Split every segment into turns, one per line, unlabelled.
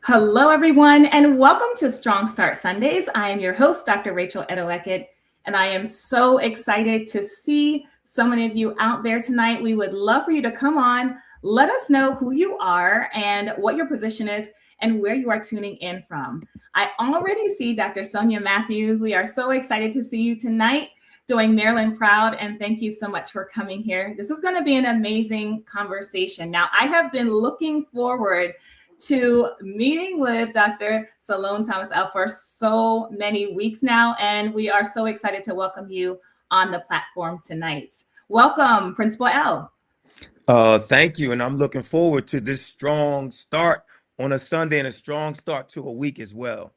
Hello, everyone, and welcome to Strong Start Sundays. I am your host, Dr. Rachel Edoho-Eket, and I am so excited to see so many of you out there tonight. We would love for you to come on, let us know who you are and what your position is and where you are tuning in from. I already see Dr. Sonia Matthews. We are so excited to see you tonight, doing Maryland proud, and thank you so much for coming here. This is going to be an amazing conversation. Now, I have been looking forward to meeting with Dr. Salone Thomas-El for so many weeks now, and we are so excited to welcome you on the platform tonight. Welcome, Principal L.
Thank you, and I'm looking forward to this strong start on a Sunday and a strong start to a week as well.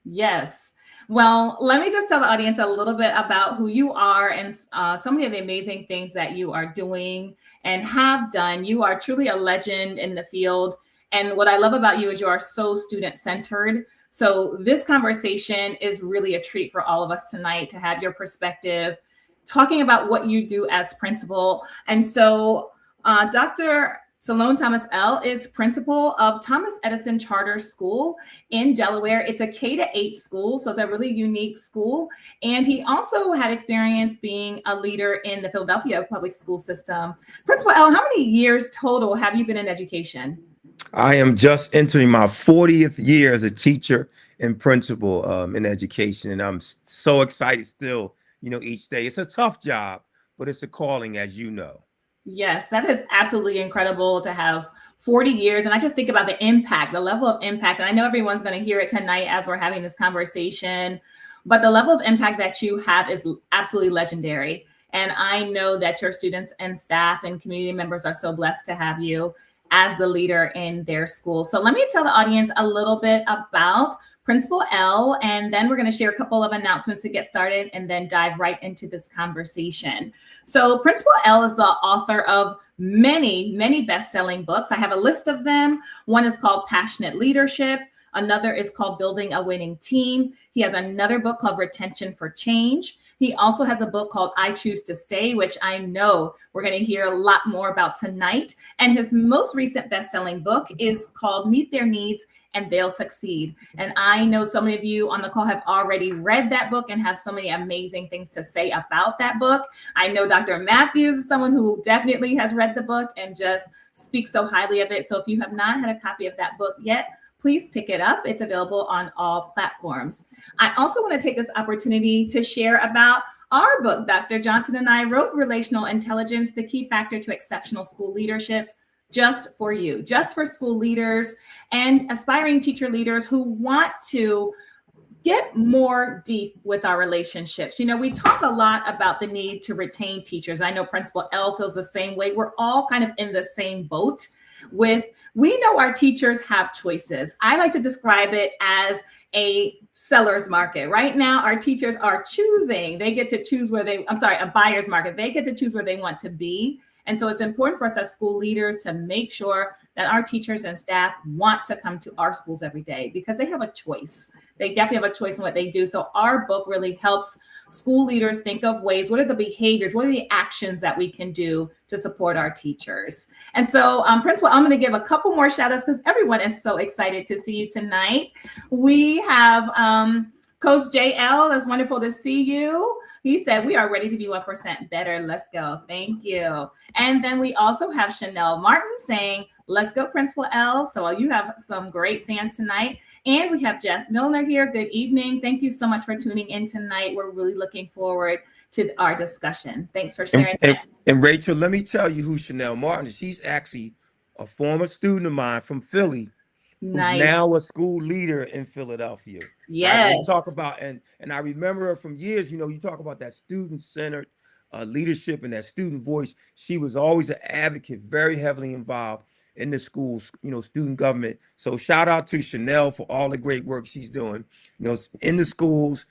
Yes. Well, let me just tell the audience a little bit about who you are and so many of the amazing things that you are doing and have done. You are truly a legend in the field. And what I love about you is you are so student-centered. So this conversation is really a treat for all of us tonight to have your perspective, talking about what you do as principal. And so Dr. Salone Thomas-El is principal of Thomas Edison Charter School in Delaware. It's a K-8 school, so it's a really unique school. And he also had experience being a leader in the Philadelphia public school system. Principal L, how many years total have you been in education?
I am just entering my 40th year as a teacher and principal in education, and I'm so excited still, each day. It's a tough job, but it's a calling, as you know.
Yes, that is absolutely incredible to have 40 years. And I just think about the impact, the level of impact. And I know everyone's going to hear it tonight as we're having this conversation, but the level of impact that you have is absolutely legendary. And I know that your students and staff and community members are so blessed to have you as the leader in their school. So let me tell the audience a little bit about Principal L, and then we're going to share a couple of announcements to get started and then dive right into this conversation. So Principal L is the author of many best-selling books. I have a list of them. One is called Passionate Leadership. Another is called Building a Winning Team. He has another book called Retention for Change. He also has a book called I Choose to Stay, which I know we're going to hear a lot more about tonight. And his most recent best-selling book is called Meet Their Needs and They'll Succeed. And I know so many of you on the call have already read that book and have so many amazing things to say about that book. I know Dr. Matthews is someone who definitely has read the book and just speaks so highly of it. So if you have not had a copy of that book yet, please pick it up. It's available on all platforms. I also want to take this opportunity to share about our book. Dr. Johnson and I wrote Relational Intelligence, the Key Factor to Exceptional School Leaderships, just for you, just for school leaders and aspiring teacher leaders who want to get more deep with our relationships. We talk a lot about the need to retain teachers. I know Principal L feels the same way. We're all kind of in the same boat we know our teachers have choices. I like to describe it as a seller's market. Right now, our teachers are choosing. They get to choose a buyer's market. They get to choose where they want to be. And so it's important for us as school leaders to make sure that our teachers and staff want to come to our schools every day because they have a choice. They definitely have a choice in what they do. So our book really helps school leaders think of ways, what are the behaviors, what are the actions that we can do to support our teachers? And so, Principal, I'm going to give a couple more shout outs because everyone is so excited to see you tonight. We have Coach JL. It's wonderful to see you. He said, we are ready to be 1% better. Let's go. Thank you. And then we also have Chanel Martin saying, let's go, Principal L. So you have some great fans tonight. And we have Jeff Milner here. Good evening. Thank you so much for tuning in tonight. We're really looking forward to our discussion. Thanks for sharing that.
And Rachel, let me tell you who Chanel Martin is. She's actually a former student of mine from Philly.
Nice.
Who's now a school leader in Philadelphia.
Yes.
Right? We talk about, and I remember her from years, you talk about that student-centered leadership and that student voice. She was always an advocate, very heavily involved in the schools, student government. So shout out to Chanel for all the great work she's doing, in the schools,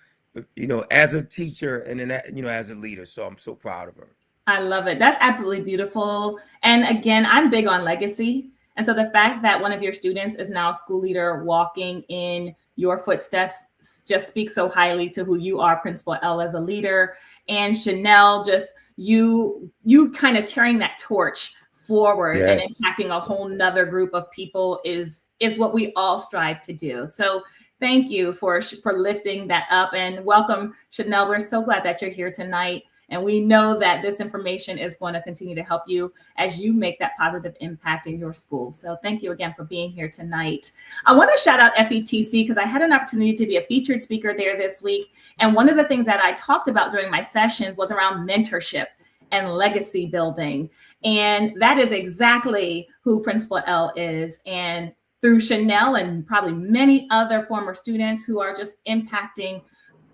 as a teacher and then, as a leader. So I'm so proud of her.
I love it. That's absolutely beautiful. And again, I'm big on legacy. And so the fact that one of your students is now a school leader walking in your footsteps just speaks so highly to who you are, Principal L, as a leader. And Chanel, just you kind of carrying that torch forward and
Yes.
impacting a whole nother group of people is what we all strive to do. So thank you for lifting that up, and welcome, Chanel. We're so glad that you're here tonight. And we know that this information is going to continue to help you as you make that positive impact in your school. So thank you again for being here tonight. I want to shout out FETC because I had an opportunity to be a featured speaker there this week. And one of the things that I talked about during my sessions was around mentorship and legacy building. And that is exactly who Principal L is. And through Chanel and probably many other former students who are just impacting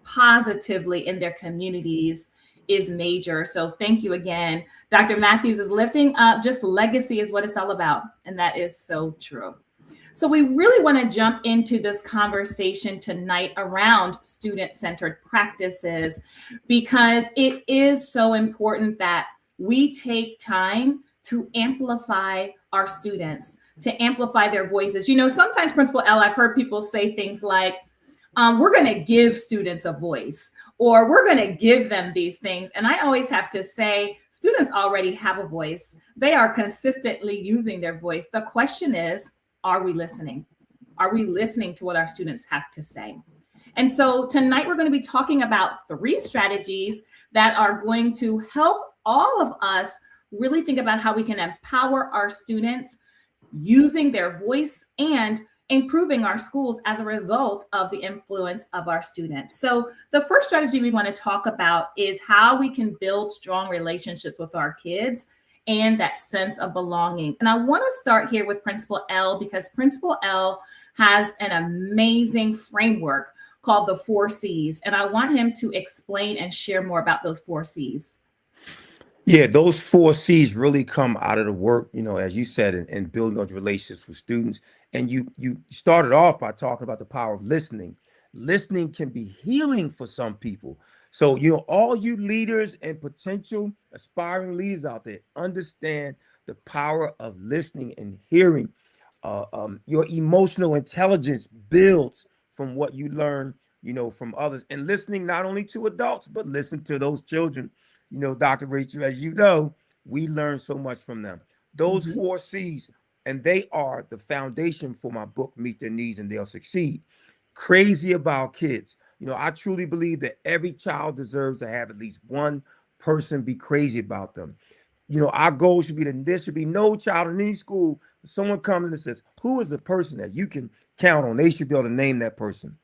positively in their communities is major. So thank you again. Dr. Matthews is lifting up, just legacy is what it's all about. And that is so true. So we really want to jump into this conversation tonight around student-centered practices, because it is so important that we take time to amplify our students, to amplify their voices. You know, sometimes, Principal L, I've heard people say things like, we're going to give students a voice, or we're going to give them these things. And I always have to say, students already have a voice. They are consistently using their voice. The question is, are we listening? Are we listening to what our students have to say? And so tonight we're going to be talking about 3 strategies that are going to help all of us really think about how we can empower our students using their voice and improving our schools as a result of the influence of our students. So the first strategy we want to talk about is how we can build strong relationships with our kids and that sense of belonging. And I want to start here with Principal L, because Principal L has an amazing framework called the 4 C's. And I want him to explain and share more about those 4 C's.
Yeah, those 4 C's really come out of the work, as you said, in building those relationships with students. And you started off by talking about the power of listening. Listening can be healing for some people. So, all you leaders and potential aspiring leaders out there, understand the power of listening and hearing. Your emotional intelligence builds from what you learn, from others. And listening not only to adults, but listen to those children. Dr. Rachel, as you know, we learn so much from them. Those 4 C's, and they are the foundation for my book, Meet Their Needs and They'll Succeed. Crazy about kids. I truly believe that every child deserves to have at least one person be crazy about them. Our goal should be that there should be no child in any school. Someone comes in and says, who is the person that you can count on? They should be able to name that person.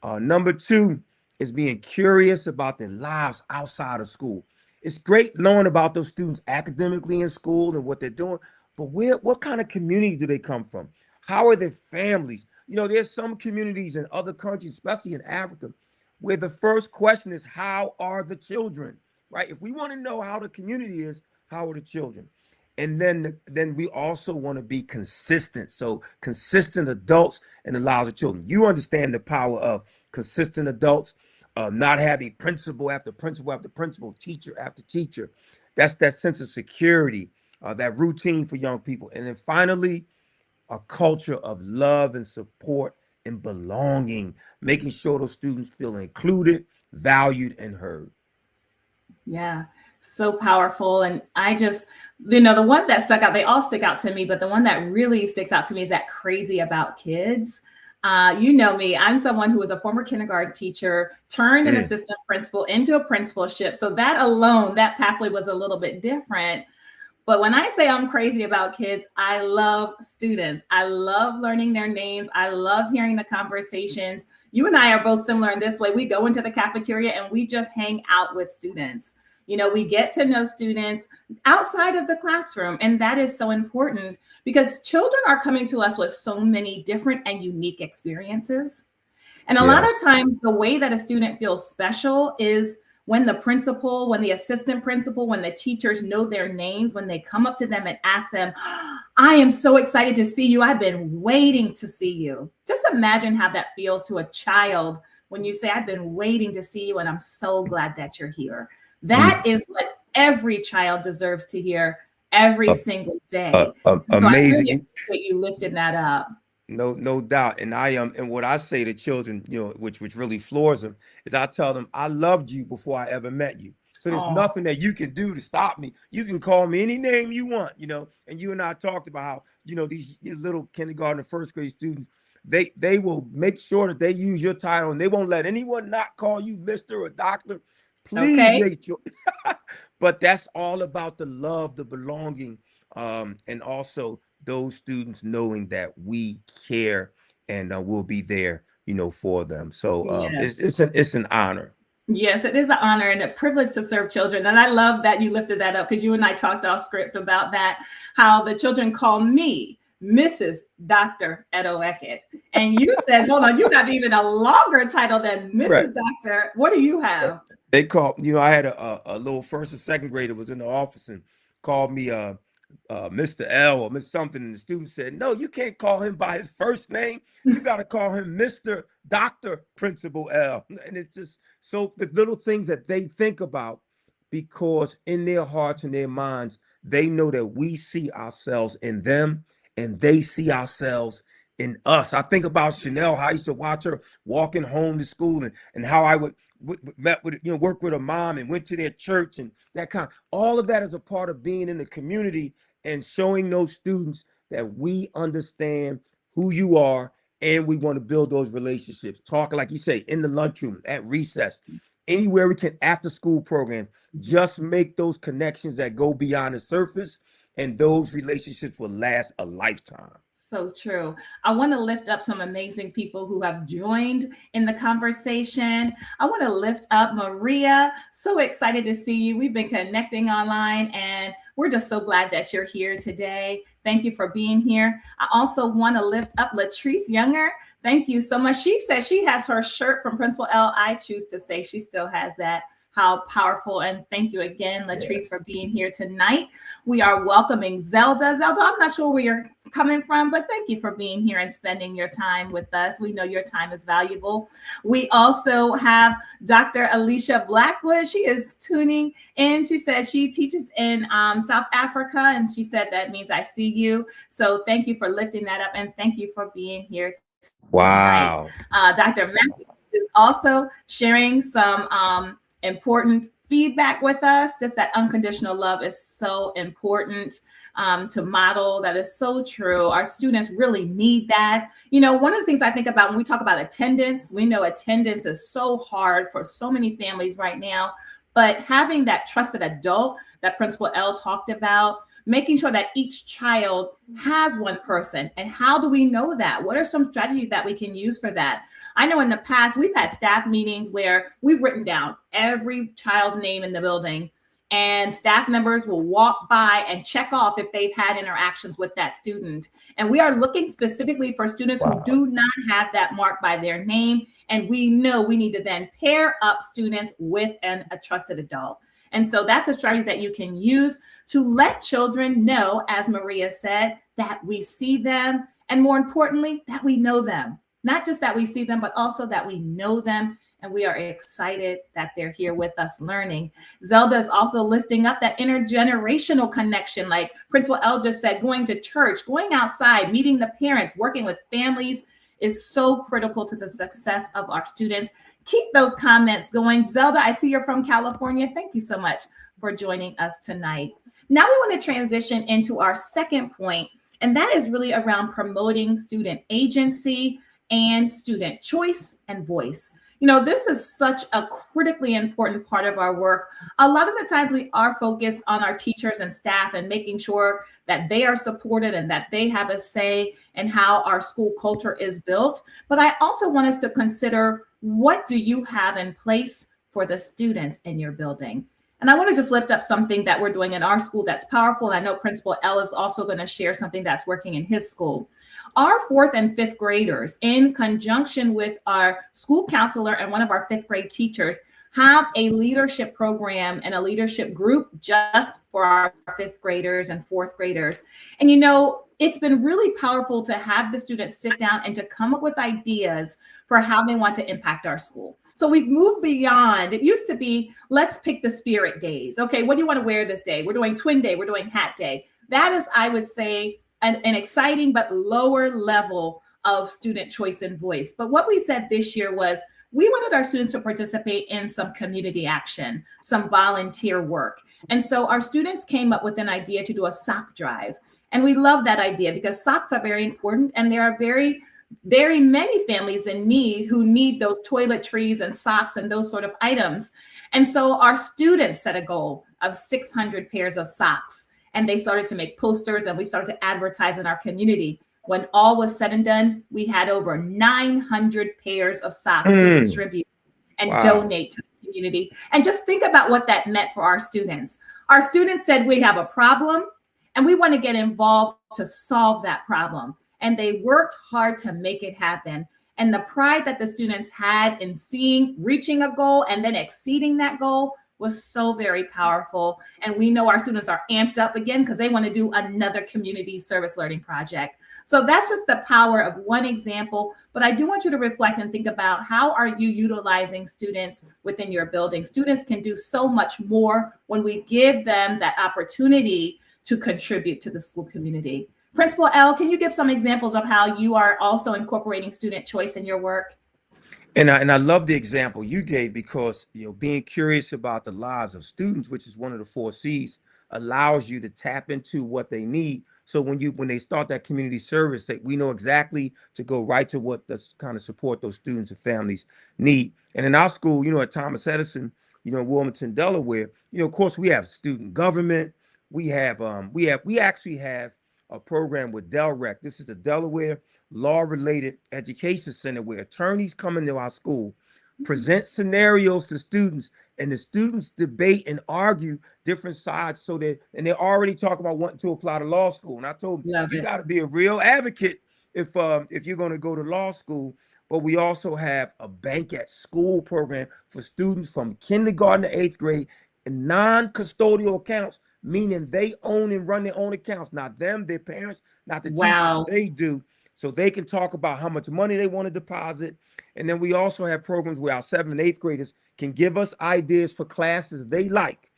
Number 2 is being curious about their lives outside of school. It's great knowing about those students academically in school and what they're doing, but what kind of community do they come from? How are their families? There's some communities in other countries, especially in Africa, where the first question is, how are the children? Right? If we want to know how the community is, how are the children? And then we also want to be consistent. So consistent adults and allow the children. You understand the power of consistent adults, not having principal after principal after principal, teacher after teacher. That's that sense of security, that routine for young people. And then finally, a culture of love and support and belonging, making sure those students feel included, valued, and heard.
Yeah, so powerful. And I just, the one that stuck out, they all stick out to me, but the one that really sticks out to me is that crazy about kids. You know me, I'm someone who was a former kindergarten teacher, turned an assistant principal into a principalship. So that alone, that pathway was a little bit different. But when I say I'm crazy about kids, I love students. I love learning their names. I love hearing the conversations. You and I are both similar in this way. We go into the cafeteria and we just hang out with students. We get to know students outside of the classroom. And that is so important because children are coming to us with so many different and unique experiences. And a lot of times the way that a student feels special is when the principal, when the assistant principal, when the teachers know their names, when they come up to them and ask them, I am so excited to see you. I've been waiting to see you. Just imagine how that feels to a child when you say, I've been waiting to see you and I'm so glad that you're here. That is what every child deserves to hear every single day. So
Amazing.
I really appreciate you lifting that up.
No doubt. And and what I say to children, which really floors them, is I tell them, I loved you before I ever met you. So there's
Oh,
nothing that you can do to stop me. You can call me any name you want, and you and I talked about how, these little kindergarten and first grade students, they will make sure that they use your title and they won't let anyone not call you Mr. or Doctor. Please
okay.
make sure. But that's all about the love, the belonging, and also those students knowing that we care and we'll be there, for them. So
Yes.
it's an honor.
Yes, it is an honor and a privilege to serve children. And I love that you lifted that up because you and I talked off script about that, how the children call me Mrs. Dr. Edoho-Eket. And you said, hold on, you got even a longer title than
Right.
Mrs. Doctor. What do you have?
They called, I had a little first and second grader was in the office and called me Mr. L or Miss something, and the student said, "No, you can't call him by his first name. You got to call him Mr. Dr. Principal L." And it's just so the little things that they think about, because in their hearts and their minds, they know that we see ourselves in them and they see ourselves in us. I think about Chanel, how I used to watch her walking home to school, and how I would met with, work with a mom and went to their church, and that kind all of that is a part of being in the community and showing those students that we understand who you are and we want to build those relationships. Talk, like you say, in the lunchroom, at recess, anywhere we can, after school program, just make those connections that go beyond the surface, and those relationships will last a lifetime.
So true. I want to lift up some amazing people who have joined in the conversation. I want to lift up Maria. So excited to see you. We've been connecting online and we're just so glad that you're here today. Thank you for being here. I also want to lift up Latrice Younger. Thank you so much. She says she has her shirt from Principal L. I choose to say she still has that. How powerful. And thank you again, Latrice,
Yes.
for being here tonight. We are welcoming Zelda. Zelda, I'm not sure where you're coming from, but thank you for being here and spending your time with us. We know your time is valuable. We also have Dr. Alicia Blackwood. She is tuning in. She says she teaches in South Africa, and she said that means I see you. So thank you for lifting that up, and thank you for being here tonight.
Wow.
Dr. Matthew is also sharing some important feedback with us. Just that unconditional love is so important to model. That is so true. Our students really need that. One of the things I think about when we talk about attendance, we know attendance is so hard for so many families right now, but having that trusted adult that Principal L talked about, making sure that each child has one person. And how do we know that? What are some strategies that we can use for that? I know in the past, we've had staff meetings where we've written down every child's name in the building, and staff members will walk by and check off if they've had interactions with that student. And we are looking specifically for students who do not have that marked by their name. And we know we need to then pair up students with a trusted adult. And so that's a strategy that you can use to let children know, as Maria said, that we see them, and more importantly, that we know them. Not just that we see them, but also that we know them, and we are excited that they're here with us learning. Zelda is also lifting up that intergenerational connection, like Principal L just said, going to church, going outside, meeting the parents, working with families is so critical to the success of our students. Keep those comments going. Zelda, I see you're from California. Thank you so much for joining us tonight. Now we want to transition into our second point, and that is really around promoting student agency and student choice and voice. This is such a critically important part of our work. A lot of the times we are focused on our teachers and staff and making sure that they are supported and that they have a say in how our school culture is built. But I also want us to consider, what do you have in place for the students in your building? And I want to just lift up something that we're doing in our school that's powerful. And I know Principal L is also going to share something that's working in his school. Our fourth and fifth graders, in conjunction with our school counselor and one of our fifth grade teachers, have a leadership program and a leadership group just for our fifth graders and fourth graders. And it's been really powerful to have the students sit down and to come up with ideas for how they want to impact our school. So we've moved beyond, it used to be, let's pick the spirit days. Okay, what do you want to wear this day? We're doing twin day, we're doing hat day. That is, I would say, an exciting but lower level of student choice and voice. But what we said this year was, we wanted our students to participate in some community action, some volunteer work. And so our students came up with an idea to do a sock drive. And we love that idea because socks are very important, and there are very many families in need who need those toiletries and socks and those sort of items. And so our students set a goal of 600 pairs of socks, and they started to make posters, and we started to advertise in our community. When all was said and done, we had over 900 pairs of socks to distribute and donate to the community. And just think about what that meant for our students. Our students said, we have a problem and we want to get involved to solve that problem. And they worked hard to make it happen. And the pride that the students had in reaching a goal and then exceeding that goal was so very powerful. And we know our students are amped up again because they want to do another community service learning project. So that's just the power of one example. But I do want you to reflect and think about, how are you utilizing students within your building? Students can do so much more when we give them that opportunity to contribute to the school community. Principal L, can you give some examples of how you are also incorporating student choice in your work?
And I love the example you gave, because being curious about the lives of students, which is one of the 4 C's, allows you to tap into what they need. So when they start that community service, that we know exactly to go right to what the kind of support those students and families need. And in our school, at Thomas Edison, Wilmington, Delaware, of course we have student government. We actually have a program with DelRec. This is the Delaware Law Related Education Center, where attorneys come into our school, present scenarios to students, and the students debate and argue different sides. And they already talk about wanting to apply to law school. And I told them, you got to be a real advocate if you're going to go to law school. But we also have a bank at school program for students from kindergarten to 8th grade, and non-custodial accounts, meaning they own and run their own accounts, not them, their parents, not the teachers, they do. So they can talk about how much money they want to deposit. And then we also have programs where our 7th and 8th graders can give us ideas for classes they like.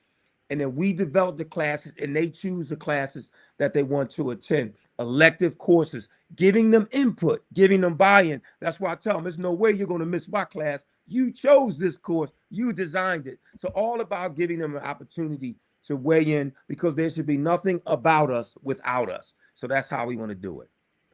And then we develop the classes, and they choose the classes that they want to attend. Elective courses, giving them input, giving them buy-in. That's why I tell them, there's no way you're going to miss my class. You chose this course. You designed it. So all about giving them an opportunity to weigh in, because there should be nothing about us without us. So that's how we want to do it.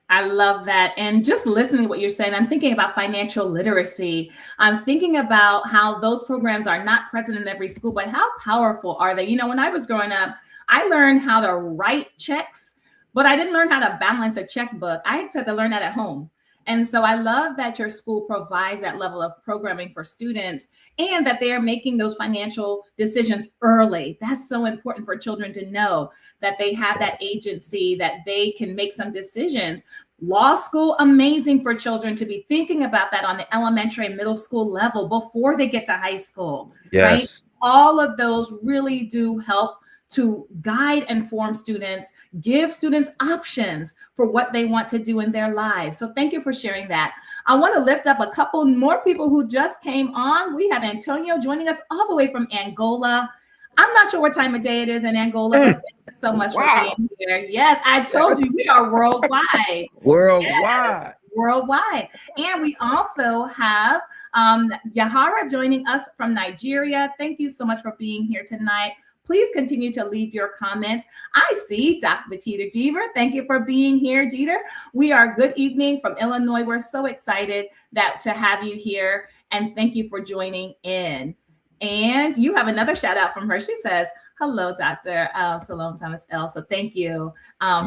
I love that. And just listening to what you're saying, I'm thinking about financial literacy. I'm thinking about how those programs are not present in every school, but how powerful are they? When I was growing up, I learned how to write checks, but I didn't learn how to balance a checkbook. I had to learn that at home. And so I love that your school provides that level of programming for students, and that they are making those financial decisions early. That's so important for children to know, that they have that agency, that they can make some decisions. Law school, amazing for children to be thinking about that on the elementary and middle school level before they get to high school, right? All of those really do help to guide and form students, give students options for what they want to do in their lives. So thank you for sharing that. I want to lift up a couple more people who just came on. We have Antonio joining us all the way from Angola. I'm not sure what time of day it is in Angola, but thank you so much for being here. Yes, I told you we are worldwide.
Worldwide.
Worldwide. And we also have Yahara joining us from Nigeria. Thank you so much for being here tonight. Please continue to leave your comments. I see Dr. Jeter Jeter. Thank you for being here, Jeter. We are good evening from Illinois. We're so excited to have you here, and thank you for joining in. And you have another shout out from her. She says, hello, Dr. Salome Thomas L. So thank you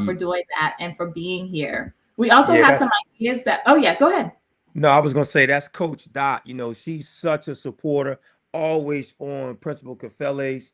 for doing that and for being here. We also have some ideas that, go ahead.
No, I was going to say, that's Coach Dot. She's such a supporter, always on Principal Kafele's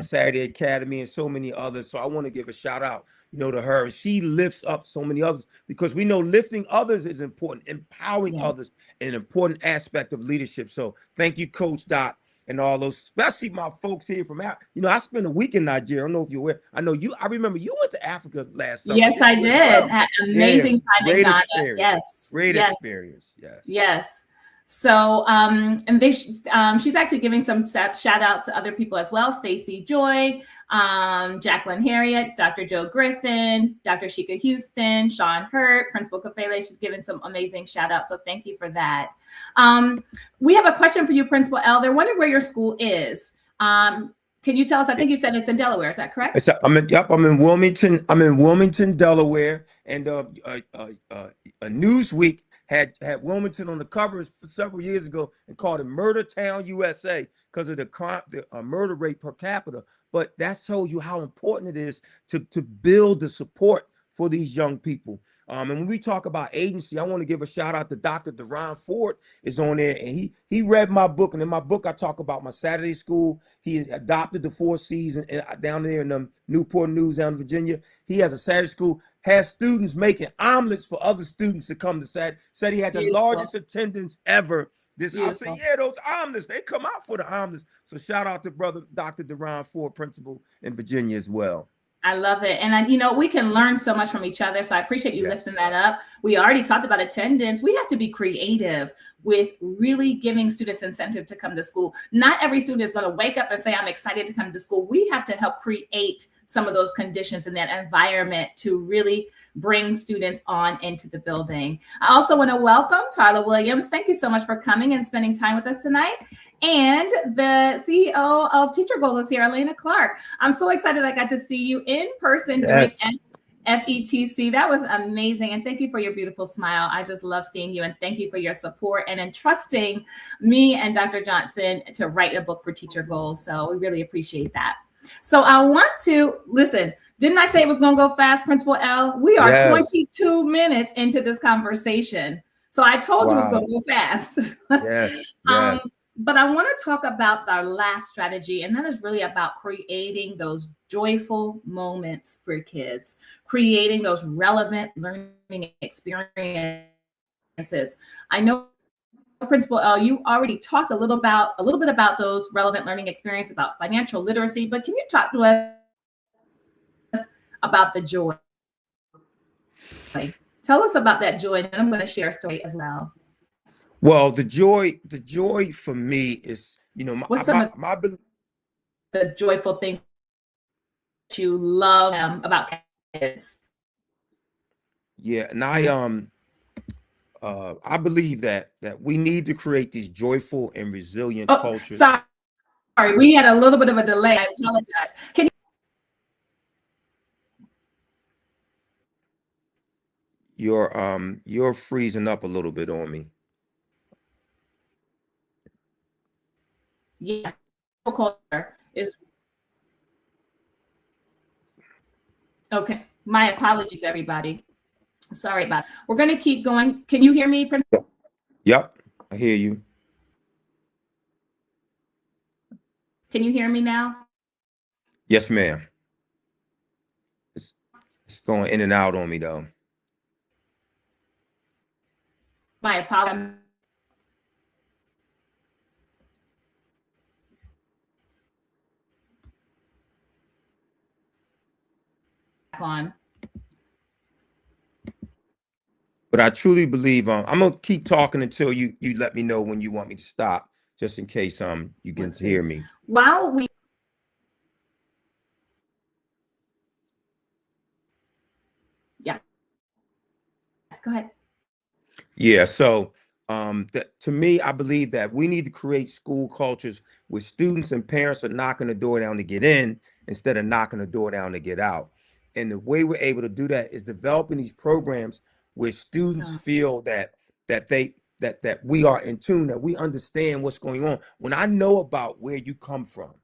Saturday Academy and so many others. So I want to give a shout out, to her. She lifts up so many others, because we know lifting others is important. Empowering others, an important aspect of leadership. So thank you, Coach Dot, and all those, especially my folks here from Africa. I spent a week in Nigeria. I don't know if you're aware. I know you. I remember you went to Africa last summer.
Yes, I did. Amazing time in Ghana.
Yes. Great experience.
Yes. So, and she's actually giving some shout outs to other people as well. Stacy Joy, Jacqueline Harriet, Dr. Joe Griffin, Dr. Sheikah Houston, Sean Hurt, Principal Kafele. She's given some amazing shout outs. So thank you for that. We have a question for you, Principal L. They're wondering where your school is. Can you tell us? I think you said it's in Delaware. Is that correct?
I'm in Wilmington. I'm in Wilmington, Delaware, and Newsweek had Wilmington on the covers for several years ago and called it Murder Town, USA, because of the crime, the murder rate per capita. But that shows you how important it is to build the support for these young people. And when we talk about agency, I want to give a shout out to Dr. Deron Ford is on there, and he read my book, and in my book I talk about my Saturday school. He adopted the Four Seasons down there in Newport News, down in Virginia. He has a Saturday school, has students making omelets for other students to come to Saturday. Said he had the largest attendance ever. I said, yeah, those omelets, they come out for the omelets. So shout out to brother Dr. Deron Ford, principal in Virginia as well.
I love it. And, we can learn so much from each other. So I appreciate you lifting that up. We already talked about attendance. We have to be creative with really giving students incentive to come to school. Not every student is going to wake up and say, I'm excited to come to school. We have to help create some of those conditions in that environment to really bring students on into the building. I also want to welcome Tyler Williams. Thank you so much for coming and spending time with us tonight. And the CEO of Teacher Goal is here, Elena Clark. I'm so excited I got to see you in person during FETC. That was amazing. And thank you for your beautiful smile. I just love seeing you. And thank you for your support and entrusting me and Dr. Johnson to write a book for Teacher Goals. So we really appreciate that. So I want to listen. Didn't I say it was going to go fast, Principal L? We are 22 minutes into this conversation. So I told you it was going to go fast.
Yes.
But I want to talk about our last strategy, and that is really about creating those joyful moments for kids, creating those relevant learning experiences. I know, Principal L, you already talked a little bit about those relevant learning experiences, about financial literacy, but can you talk to us about the joy? Tell us about that joy, and I'm going to share a story as well.
Well, the joy for me is,
what's some of the joyful things that you love about kids?
Yeah, and I believe that we need to create these joyful and resilient cultures.
Sorry, we had a little bit of a delay. I apologize. Can
you're freezing up a little bit on me.
Yeah, is okay. My apologies, everybody. Sorry about it. We're going to keep going. Can you hear me?
Yep, I hear you.
Can you hear me now?
Yes, ma'am. It's going in and out on me, though.
My apologies. On.
But I truly believe I'm gonna keep talking until you let me know when you want me to stop, just in case you can hear me.
While we go ahead.
Yeah, so to me, I believe that we need to create school cultures where students and parents are knocking the door down to get in instead of knocking the door down to get out. And the way we're able to do that is developing these programs where students feel that we are in tune, that we understand what's going on. When I know about where you come from,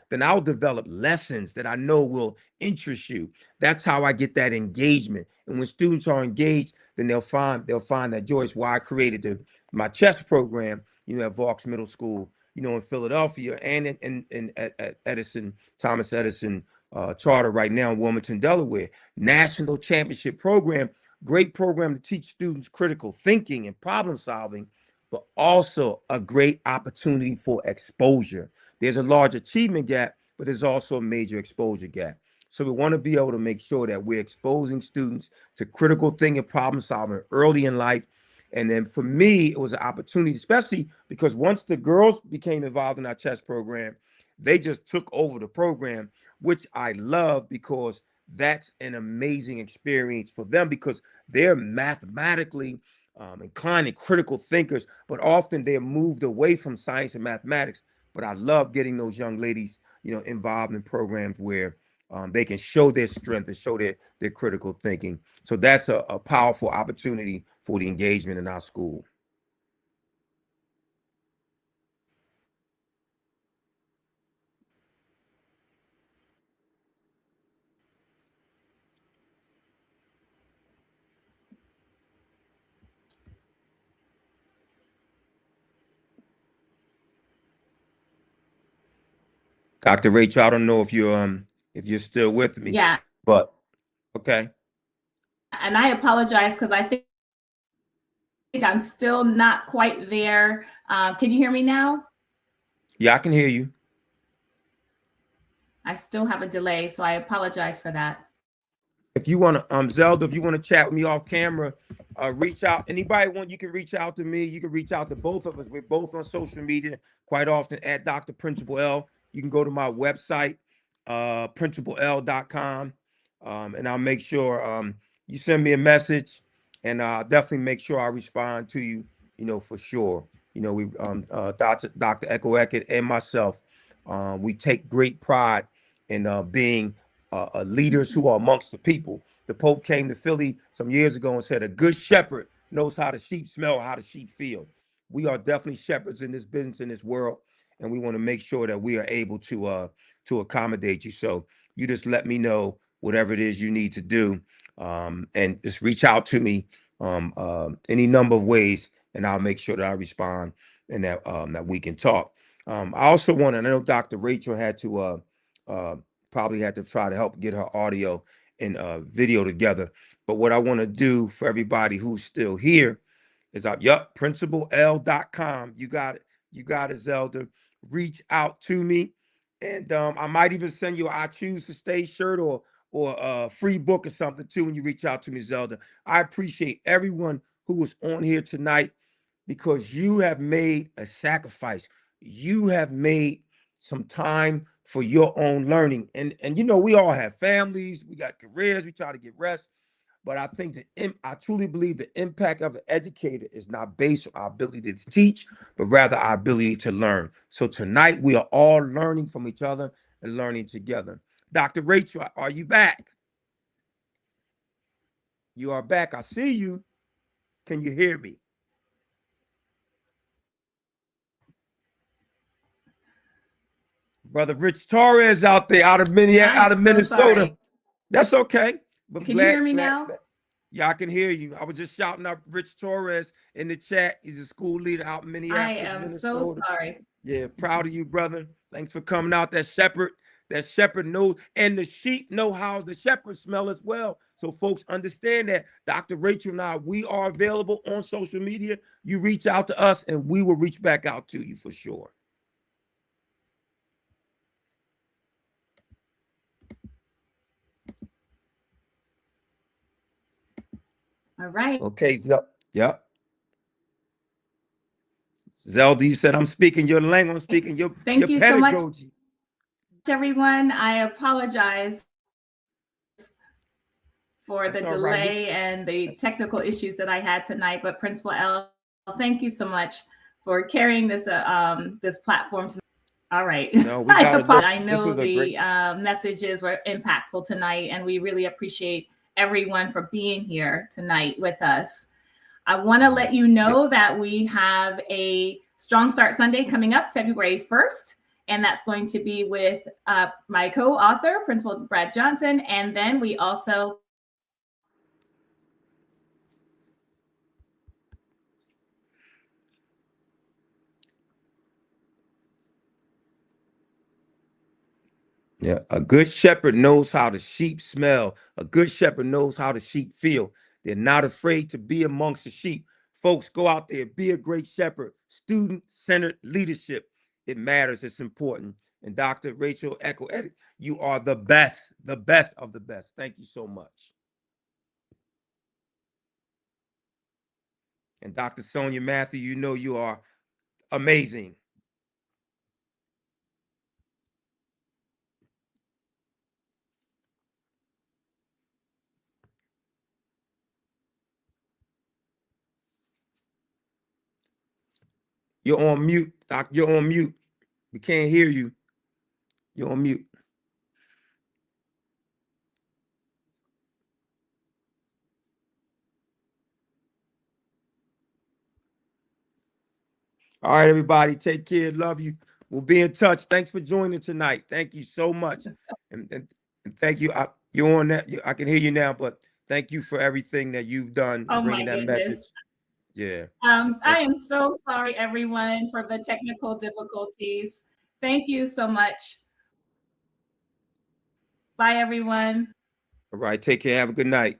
then I'll develop lessons that I know will interest you. That's how I get that engagement. And when students are engaged, then they'll find that joy. It's why I created my chess program, at Vaux Middle School, in Philadelphia, and at Thomas Edison Charter right now in Wilmington, Delaware. National championship program, great program to teach students critical thinking and problem solving, but also a great opportunity for exposure. There's a large achievement gap, but there's also a major exposure gap. So we want to be able to make sure that we're exposing students to critical thinking, problem solving early in life. And then for me, it was an opportunity, especially because once the girls became involved in our chess program, they just took over the program. which I love because that's an amazing experience for them because they're mathematically inclined and critical thinkers, but often they're moved away from science and mathematics. But I love getting those young ladies, involved in programs where they can show their strength and show their critical thinking. So that's a powerful opportunity for the engagement in our school. Dr. Rachel, I don't know if you're still with me,
Yeah.
but okay.
And I apologize because I think I'm still not quite there. Can you hear me now?
Yeah, I can hear you.
I still have a delay, so I apologize for that.
If you want to, Zelda, if you want to chat with me off camera, reach out. Anybody want, you can reach out to me. You can reach out to both of us. We're both on social media quite often at Dr. Principal L. You can go to my website, principal.l.com, and I'll make sure you send me a message, and I'll definitely make sure I respond to you. For sure. We Dr. Edoho-Eket and myself, we take great pride in being leaders who are amongst the people. The Pope came to Philly some years ago and said, "A good shepherd knows how the sheep smell, how the sheep feel." We are definitely shepherds in this business, in this world, and we want to make sure that we are able to accommodate you. So you just let me know whatever it is you need to do, and just reach out to me any number of ways, and I'll make sure that I respond and that we can talk. I also want to. I know Dr. Rachel had to uh, probably had to try to help get her audio and video together. But what I want to do for everybody who's still here is principal.l.com. You got it. You got it, Zelda. Reach out to me. And I might even send you I choose to stay shirt or a free book or something too when you reach out to me, Zelda. I appreciate everyone who was on here tonight because you have made a sacrifice. You have made some time for your own learning. And we all have families, we got careers, we try to get rest. But I think I truly believe the impact of an educator is not based on our ability to teach, but rather our ability to learn. So tonight we are all learning from each other and learning together. Dr. Rachel, are you back? You are back. I see you. Can you hear me? Brother Rich Torres out there
I
out
am
of
so
Minnesota.
sorry.
That's okay. But
Can you hear me
glad.
now?
Yeah, I can hear you. I was just shouting out Rich Torres in the chat. He's a school leader out in
I
Minneapolis,
am so
Minnesota.
sorry.
Yeah, proud of you, brother. Thanks for coming out. That shepherd knows, and the sheep know how the shepherd smell as well. So folks understand that. Dr. Rachel and I, we are available on social media. You reach out to us and we will reach back out to you for sure.
All right.
Okay, yep. Zelda, you said I'm speaking your language, I'm speaking your
Thank you so much,
pedagogy.
everyone. I apologize for the
That's all right.
delay and the technical issues that I had tonight. But Principal L, thank you so much for carrying this platform. All right.
No, we got it.
I
This
know
was a great.
the messages were impactful tonight, and we really appreciate everyone for being here tonight with us. I want to let you know that we have a Strong Start Sunday coming up February 1st, and that's going to be with my co-author, Principal Brad Johnson, and then we also
Yeah, a good shepherd knows how the sheep smell. A good shepherd knows how the sheep feel. They're not afraid to be amongst the sheep. Folks, go out there, be a great shepherd. Student-centered leadership. It matters. It's important. And Dr. Rachel Edoho-Eket, you are the best of the best. Thank you so much. And Dr. Sonia Matthew, you are amazing. You're on mute, Doc. You're on mute. We can't hear you. You're on mute. All right, everybody. Take care. Love you. We'll be in touch. Thanks for joining tonight. Thank you so much. And thank you. You're on that. I can hear you now, but thank you for everything that you've done
Oh
and
my
bringing that
goodness.
message. Yeah.
I am so sorry, everyone, for the technical difficulties. Thank you so much. Bye, everyone.
All right. Take care. Have a good night.